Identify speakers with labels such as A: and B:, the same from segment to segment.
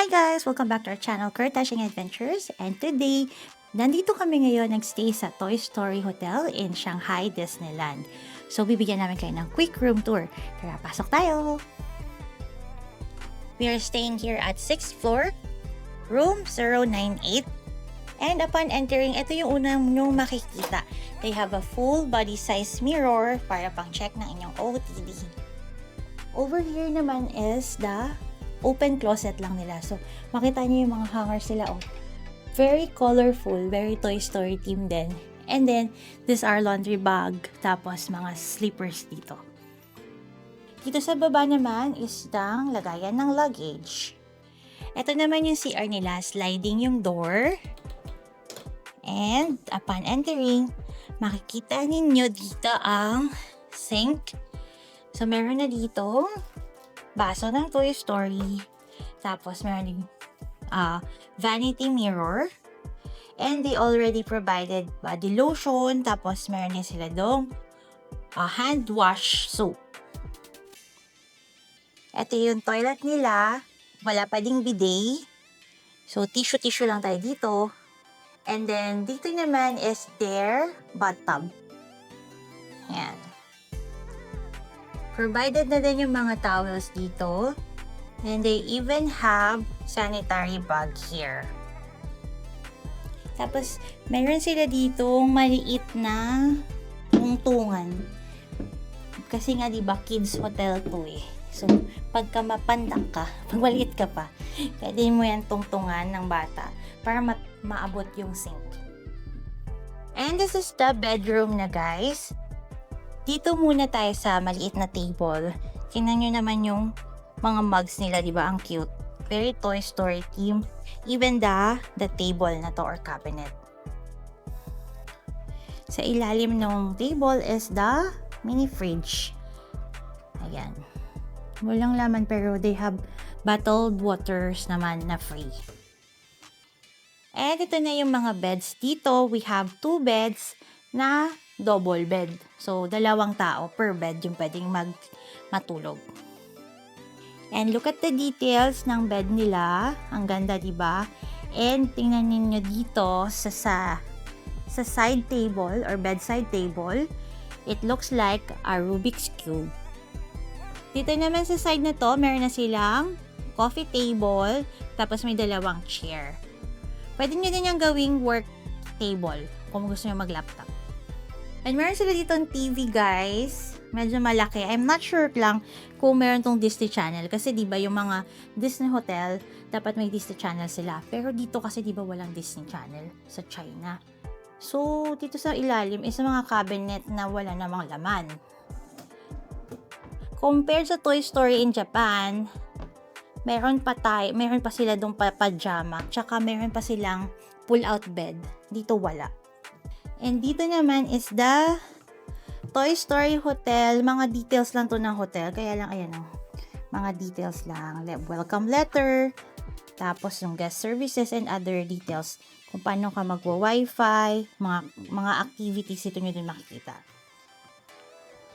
A: Hi guys! Welcome back to our channel, Kurtashing Adventures. And today, nandito kami ngayon nagstay sa Toy Story Hotel in Shanghai, Disneyland. So, bibigyan namin kayo ng quick room tour. Tara, pasok tayo! We are staying here at 6th floor, room 098. And upon entering, ito yung unang nyong makikita. They have a full body size mirror para pang check ng inyong OOTD. Over here naman is the open closet lang nila. So, makita niyo yung mga hangers nila. Oh. Very colorful, very Toy Story theme din. And then, this our laundry bag. Tapos, mga slippers dito. Dito sa baba naman is ang lagayan ng luggage. Ito naman yung CR nila. Sliding yung door. And, upon entering, makikita ninyo dito ang sink. So, meron na dito baso ng Toy Story. Tapos, meron din vanity mirror. And they already provided body lotion. Tapos, meron din sila dong hand wash soap. Ito yung toilet nila. Wala pa ding bidet. So, tissue-tissue lang tayo dito. And then, dito naman is their bathtub. Ayan. Provided na din yung mga towels dito. And they even have sanitary bag here. Tapos, meron sila ditong maliit na tungtungan. Kasi nga, diba, kids hotel to eh. So, pagka mapandak ka, pag maliit ka pa, pwede mo yan tungtungan ng bata para maabot yung sink. And this is the bedroom na, guys. Dito muna tayo sa maliit na table. Tingnan nyo naman yung mga mugs nila, di ba? Ang cute. Very Toy Story theme. Even the table na to or cabinet. Sa ilalim ng table is the mini fridge. Ayan. Walang laman pero they have bottled waters naman na free. And ito na yung mga beds dito. We have 2 beds na double bed. So, 2 tao per bed yung pwedeng matulog. And look at the details ng bed nila. Ang ganda, diba? And tingnan niyo dito sa side table or bedside table, it looks like a Rubik's Cube. Dito naman sa side na to, meron na silang coffee table, tapos may 2 chair. Pwede nyo din yung gawing work table kung gusto nyo mag-laptop. And meron sila ditong TV, guys. Medyo malaki. I'm not sure lang kung meron tong Disney Channel. Kasi diba yung mga Disney Hotel, dapat may Disney Channel sila. Pero dito kasi diba walang Disney Channel sa China. So, dito sa ilalim is mga cabinet na wala namang laman. Compared sa Toy Story in Japan, meron pa sila dong pajama. Tsaka meron pa silang pull-out bed. Dito wala. And dito naman is the Toy Story Hotel. Mga details lang to ng hotel. Kaya lang, ayan o. Mga details lang. Welcome letter. Tapos yung guest services and other details. Kung paano ka magwa-wifi. Mga activities ito nyo din makikita.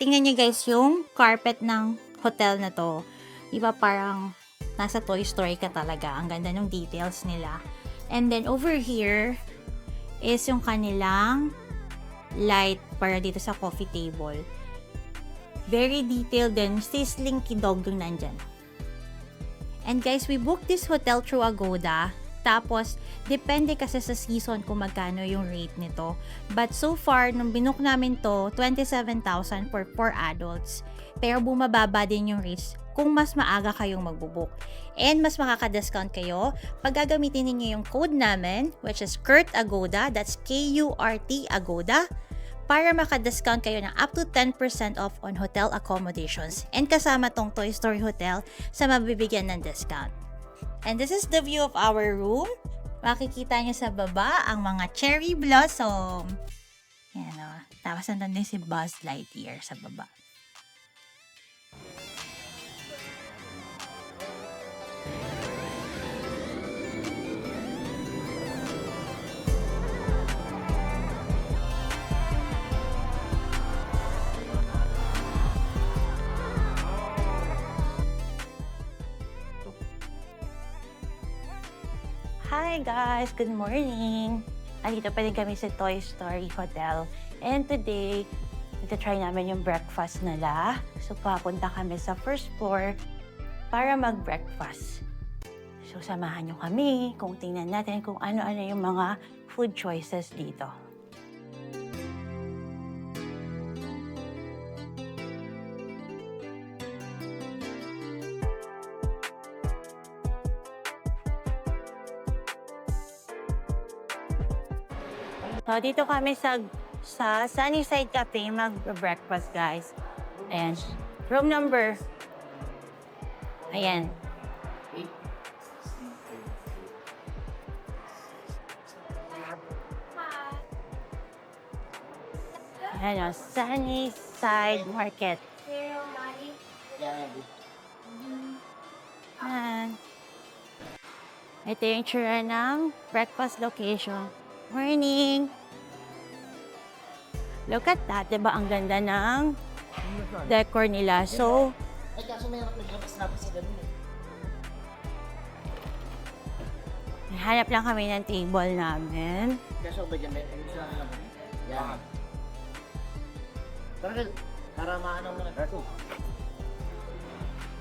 A: Tingnan nyo guys yung carpet ng hotel na to. Diba parang nasa Toy Story ka talaga. Ang ganda ng details nila. And then over here is yung kanilang light para dito sa coffee table. Very detailed din. Sizzling kidog yung nandyan. And guys, we booked this hotel through Agoda. Tapos, depende kasi sa season kung magkano yung rate nito. But so far, nung binook namin to, 27,000 for 4 adults. Pero bumababa din yung rates kung mas maaga kayong magbubook. And mas makaka-discount kayo pag gagamitin niyo yung code namin, which is KURT-AGODA, that's KURT Agoda, para maka-discount kayo ng up to 10% off on hotel accommodations. And kasama tong Toy Story Hotel sa mabibigyan ng discount. And this is the view of our room. Makikita nyo sa baba ang mga cherry blossom. Yan o. Tapos nandun din si Buzz Lightyear sa baba. Hi guys! Good morning! Andito pa din kami sa Toy Story Hotel. And today, try namin yung breakfast nila. So, papunta kami sa first floor para mag-breakfast. So, samahan nyo kami kung tingnan natin kung ano-ano yung mga food choices dito. So, dito kami sa Sunnyside Cafe mag-breakfast, guys. And room number. Ayan. Ayan o, Sunnyside Market. Ayan. Ito yung tsura ng breakfast location. Morning! Look at that, diba? Ang ganda ng decor nila. So,
B: Ay, kaso may naglabas-labas sa ganun eh.
A: hanap lang kami ng table namin.
B: Kaso ba dyan, may gusto lang naman. Yan. Para maano mo na.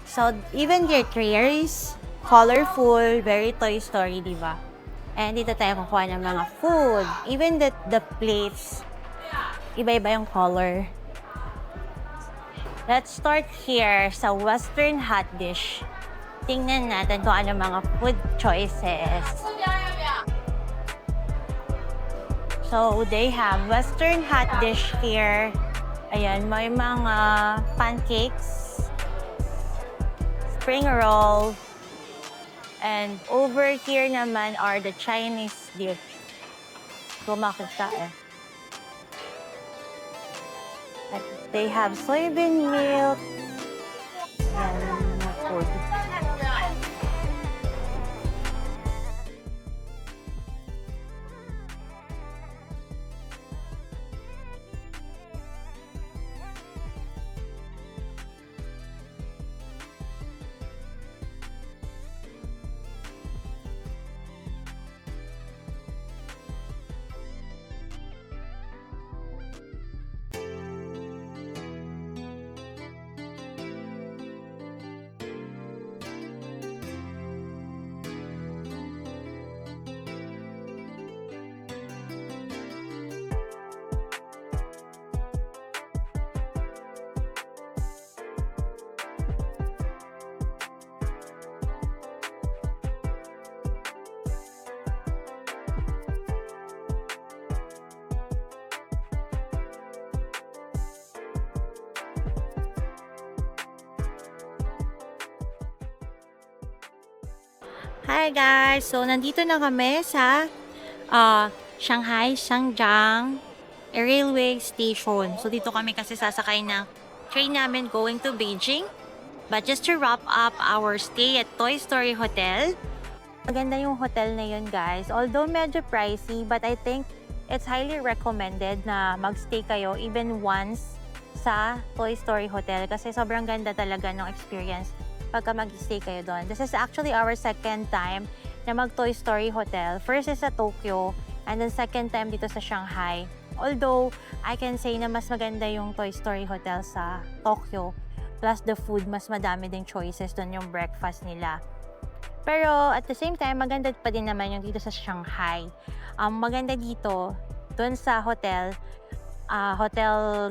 A: So, even their chairs, colorful, very Toy Story, diba? And dito tayo kukuha ng mga food. Even the plates, iba-iba yung color. Let's start here sa Western hot dish. Tingnan natin kung ano mga food choices. So, they have Western hot dish here. Ayan, may mga pancakes, spring roll, and over here naman are the Chinese dish. Kumakit ka eh. They have soybean milk. Yan, mga food. Hi guys! So, nandito na kami sa Shanghai Shangjiang Railway Station. So, dito kami kasi sasakay ng train namin going to Beijing. But just to wrap up our stay at Toy Story Hotel. Maganda yung hotel na yun, guys. Although medyo pricey, but I think it's highly recommended na magstay kayo even once sa Toy Story Hotel kasi sobrang ganda talaga ng experience pagka mag-stay kayo doon. This is actually our second time na mag-Toy Story Hotel. First is sa Tokyo, and then second time dito sa Shanghai. Although, I can say na mas maganda yung Toy Story Hotel sa Tokyo. Plus the food, mas madami din choices doon yung breakfast nila. Pero at the same time, maganda pa din naman yung dito sa Shanghai. Maganda dito, doon sa hotel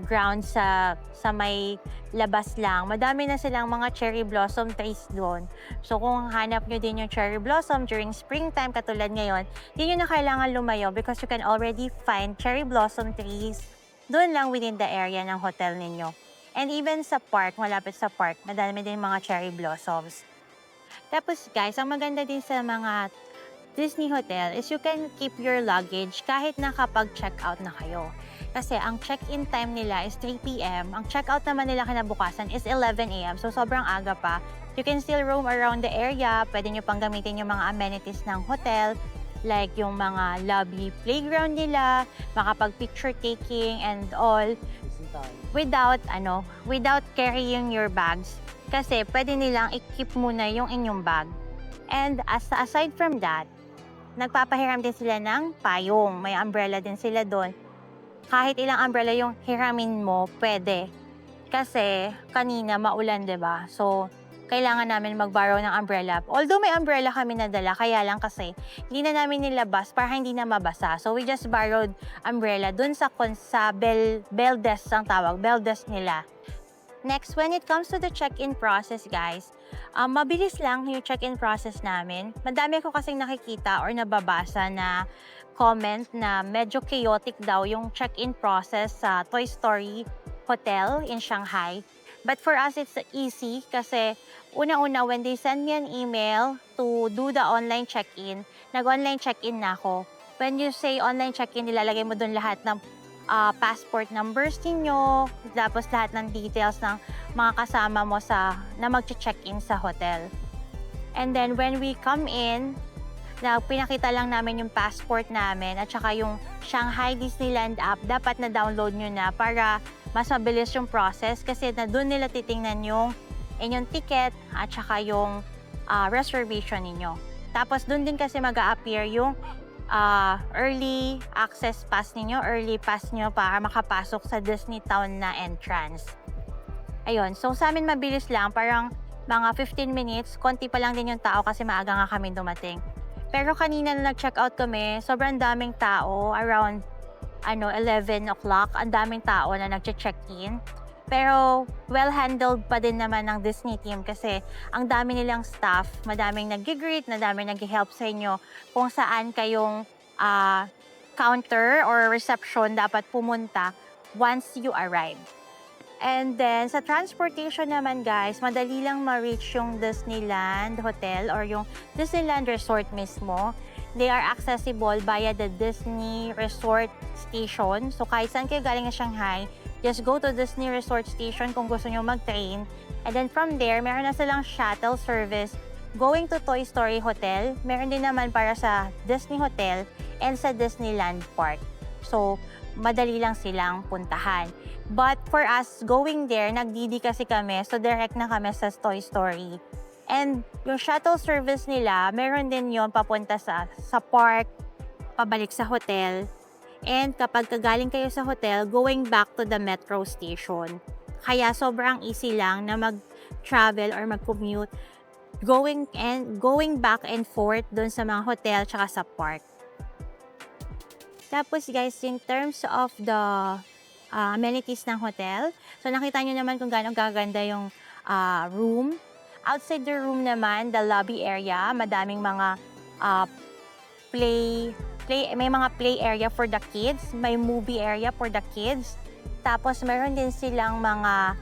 A: ground sa may labas lang. Madami na silang mga cherry blossom trees doon. So kung hanap nyo din yung cherry blossom during springtime katulad ngayon, hindi nyo na kailangan lumayo because you can already find cherry blossom trees doon lang within the area ng hotel ninyo. And even sa park, malapit sa park, madami din mga cherry blossoms. Tapos guys, ang maganda din sa mga Disney Hotel is you can keep your luggage kahit nakapag-check out na kayo. Kasi ang check-in time nila is 3 p.m. Ang check-out naman nila kinabukasan is 11 a.m. So, sobrang aga pa. You can still roam around the area. Pwede nyo pang gamitin yung mga amenities ng hotel. Like yung mga lobby playground nila, makapag-picture taking and all. Without carrying your bags. Kasi pwede nilang i-keep muna yung inyong bag. And aside from that, nagpapahiram din sila ng payong. May umbrella din sila doon. Kahit ilang umbrella yung hiramin mo, pwede. Kasi kanina maulan, 'di ba? So, kailangan namin mag-borrow ng umbrella. Although may umbrella kami nadala, kaya lang kasi hindi na namin nilabas para hindi na mabasa. So, we just borrowed umbrella dun sa bell desk ang tawag, bell desk nila. Next, when it comes to the check-in process, guys, mabilis lang yung check-in process namin. Madami ko kasing nakikita or nababasa na comment na medyo chaotic daw yung check-in process sa Toy Story Hotel in Shanghai. But for us, it's easy kasi una-una, when they send me an email to do the online check-in, nag-online check-in na ako. When you say online check-in, nilalagay mo dun lahat ng passport numbers ninyo, tapos lahat ng details ng mga kasama mo na mag-check-in sa hotel. And then when we come in, na pinakita lang namin yung passport namin at saka yung Shanghai Disneyland app, dapat na-download nyo na para mas mabilis yung process kasi na doon nila titingnan yung inyong ticket at saka yung reservation ninyo. Tapos doon din kasi mag-a-appear yung early access pass ninyo, early pass nyo para makapasok sa Disney Town na entrance. Ayun, so sa amin mabilis lang, parang mga 15 minutes, konti pa lang din yung tao kasi maaga nga kami dumating. Pero kanina na nag-check out kami, sobrang daming tao, around 11 o'clock, ang daming tao na nag-check-in. Pero well-handled pa din naman ng Disney team kasi ang dami nilang staff, madaming nag-greet, madaming nag-help sa inyo kung saan kayong counter or reception dapat pumunta once you arrive. And then, sa transportation naman guys, madali lang ma-reach yung Disneyland Hotel or yung Disneyland Resort mismo. They are accessible via the Disney Resort Station. So, kahit saan kayo galing sa Shanghai, just go to Disney Resort Station kung gusto nyo mag-train. And then from there, meron na silang shuttle service going to Toy Story Hotel. Meron din naman para sa Disney Hotel and sa Disneyland Park. So, madali lang silang puntahan. But for us, going there, nagdidi kasi kami, so direct na kami sa Toy Story. And yung shuttle service nila, meron din yon papunta sa park, pabalik sa hotel. And kapag kagaling kayo sa hotel, going back to the metro station. Kaya sobrang easy lang na mag-travel or mag-commute, going back and forth dun sa mga hotel tsaka sa park. Tapos guys, in terms of the amenities ng hotel, so nakita nyo naman kung gaano gaganda yung room. Outside the room naman, the lobby area, madaming mga may mga play area for the kids, may movie area for the kids. Tapos meron din silang mga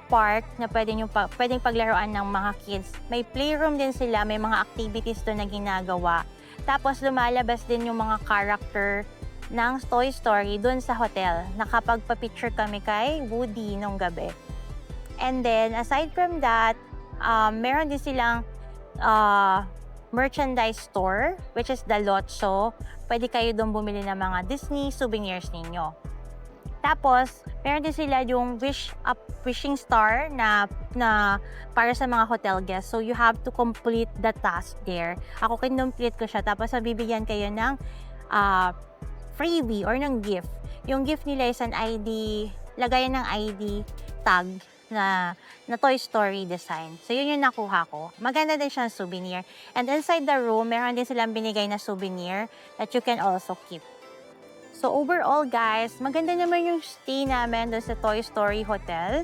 A: park na pwedeng paglaruan ng mga kids. May playroom din sila, may mga activities doon na ginagawa. Tapos lumalabas din yung mga character ng Toy Story dun sa hotel. Nakapagpa-picture kami kay Woody nung gabi. And then, aside from that, meron din silang merchandise store, which is the Lotso. Pwede kayo doon bumili ng mga Disney souvenirs ninyo. Tapos, meron din sila yung wishing star na para sa mga hotel guests. So, you have to complete the task there. Ako kinomplete ko siya. Tapos, mabibigyan kayo ng freebie or ng gift. Yung gift nila is an ID, lagayan ng ID tag na Toy Story design. So, yun yung nakuha ko. Maganda din siyang souvenir. And inside the room, meron din silang binigay na souvenir that you can also keep. So, overall, guys, maganda naman yung stay namin doon sa Toy Story Hotel.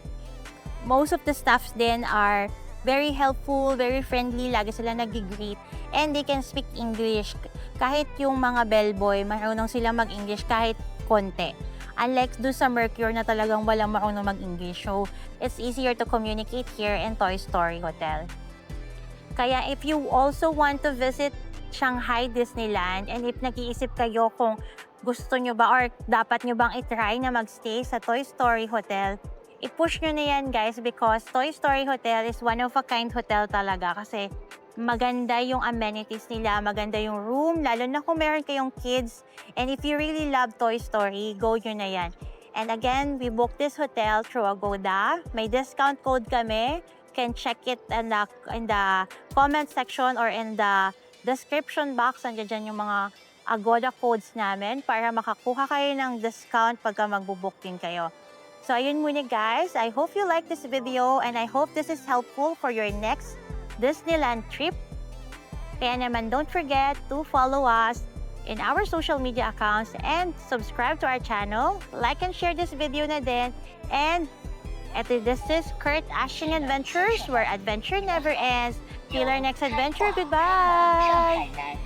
A: Most of the staffs din are very helpful, very friendly, lagi sila nag-greet, and they can speak English. Kahit yung mga bellboy, marunong silang mag-English kahit konti. Unlike doon sa Mercure na talagang walang marunong mag-English. So, it's easier to communicate here in Toy Story Hotel. Kaya if you also want to visit Shanghai Disneyland, and if nag-iisip kayo kung gusto nyo ba or dapat nyo bang itry na magstay sa Toy Story Hotel, i-push nyo na yan guys because Toy Story Hotel is one of a kind hotel talaga kasi maganda yung amenities nila, maganda yung room, lalo na kung meron kayong kids. And if you really love Toy Story, go nyo na yan. And again, we booked this hotel through Agoda. May discount code kami. You can check it in the comment section or in the description box, nandiyan dyan yung mga Agoda codes namin para makakuha kayo ng discount pagka magbo-booking kayo. So, ayun muna guys. I hope you like this video and I hope this is helpful for your next Disneyland trip. Kaya naman, don't forget to follow us in our social media accounts and subscribe to our channel. Like and share this video na din. And this is Kurt Ashing Adventures, where adventure never ends. Till our next adventure. Goodbye!